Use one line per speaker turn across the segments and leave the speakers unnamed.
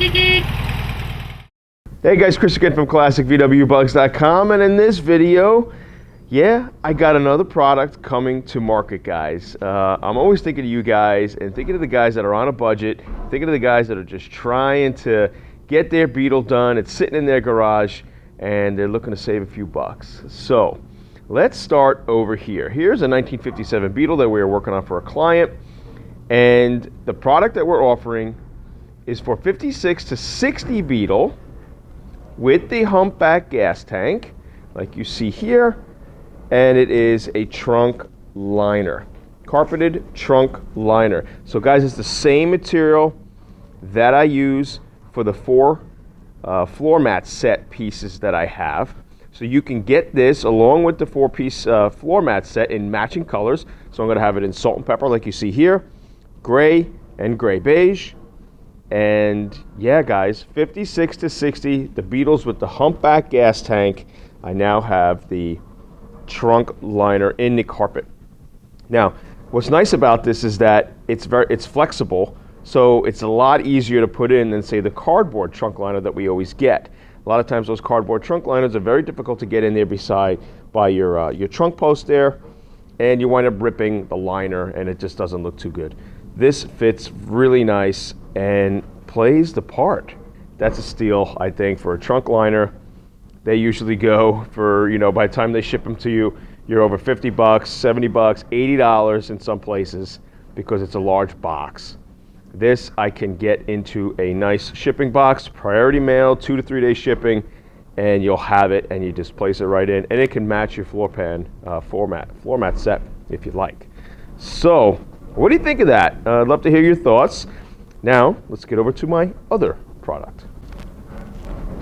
Hey guys, Chris again from ClassicVWBugs.com, and in this video, I got another product coming to market, guys. I'm always thinking of you guys and thinking of the guys that are on a budget, thinking of the guys that are just trying to get their Beetle done. It's sitting in their garage and they're looking to save a few bucks. So let's start over here. Here's a 1957 Beetle that we are working on for a client, and the product that we're offering is for 56 to 60 Beetle with the humpback gas tank, like you see here, and it is a trunk liner, carpeted trunk liner. So guys, it's the same material that I use for the 4 floor mat set pieces that I have. So you can get this along with the 4-piece floor mat set in matching colors. So I'm going to have it in salt and pepper like you see here, gray and gray beige. And yeah, guys, 56 to 60, the Beetles with the humpback gas tank. I now have the trunk liner in the carpet. Now, what's nice about this is that it's flexible, so it's a lot easier to put in than, say, the cardboard trunk liner that we always get. A lot of times those cardboard trunk liners are very difficult to get in there by your trunk post there, and you wind up ripping the liner and it just doesn't look too good. This fits really nice and plays the part. That's a steal, I think, for a trunk liner. They usually go for, by the time they ship them to you, you're over 50 bucks, 70 bucks, $80 in some places because it's a large box. This I can get into a nice shipping box, priority mail, 2 to 3 day shipping, and you'll have it and you just place it right in, and it can match your floor mat set if you like. So what do you think of that? I'd love to hear your thoughts. Now, let's get over to my other product.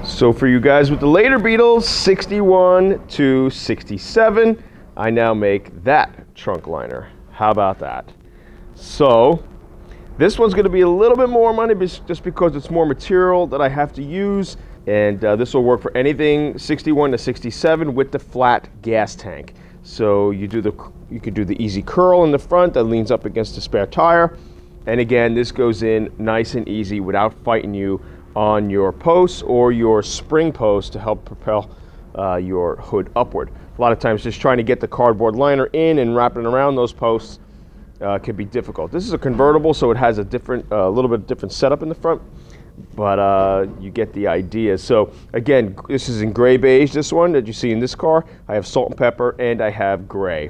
So for you guys with the later Beetles, 61 to 67, I now make that trunk liner. How about that? So this one's going to be a little bit more money just because it's more material that I have to use, and this will work for anything 61 to 67 with the flat gas tank. So you could do the easy curl in the front that leans up against the spare tire. And again, this goes in nice and easy without fighting you on your posts or your spring posts to help propel your hood upward. A lot of times just trying to get the cardboard liner in and wrapping around those posts can be difficult. This is a convertible, so it has a little bit different setup in the front, but you get the idea. So again, this is in gray beige, this one that you see in this car. I have salt and pepper and I have gray.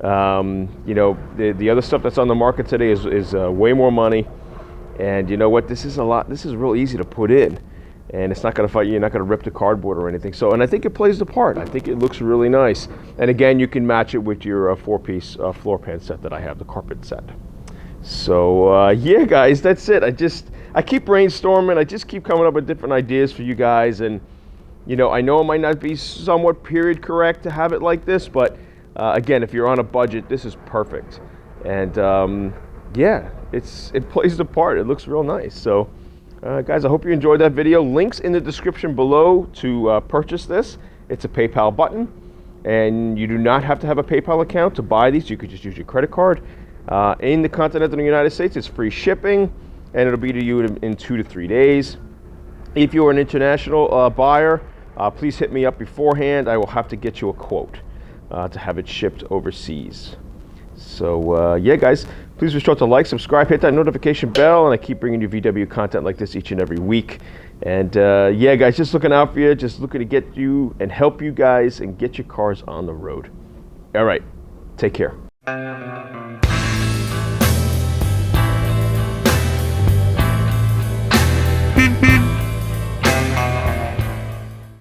The other stuff that's on the market today is way more money, and you know what, this is real easy to put in, and it's not going to fight you. You're not going to rip the cardboard or anything. So, and I think it plays the part. I think it looks really nice, and again, you can match it with your 4-piece floor pan set that I have, the carpet set. So yeah, guys, that's it. I keep brainstorming. I just keep coming up with different ideas for you guys, and I know it might not be somewhat period correct to have it like this, but again, if you're on a budget, this is perfect. And it plays the part. It looks real nice. So guys, I hope you enjoyed that video. Links in the description below to purchase this. It's a PayPal button, and you do not have to have a PayPal account to buy these. You could just use your credit card. In the continental United States, it's free shipping, and it'll be to you in 2 to 3 days. If you're an international buyer, please hit me up beforehand. I will have to get you a quote to have it shipped overseas. So yeah, guys, please be sure to like, subscribe, hit that notification bell, and I keep bringing you VW content like this each and every week. And yeah, guys, just looking out for you, just looking to get you and help you guys and get your cars on the road. All right, take care.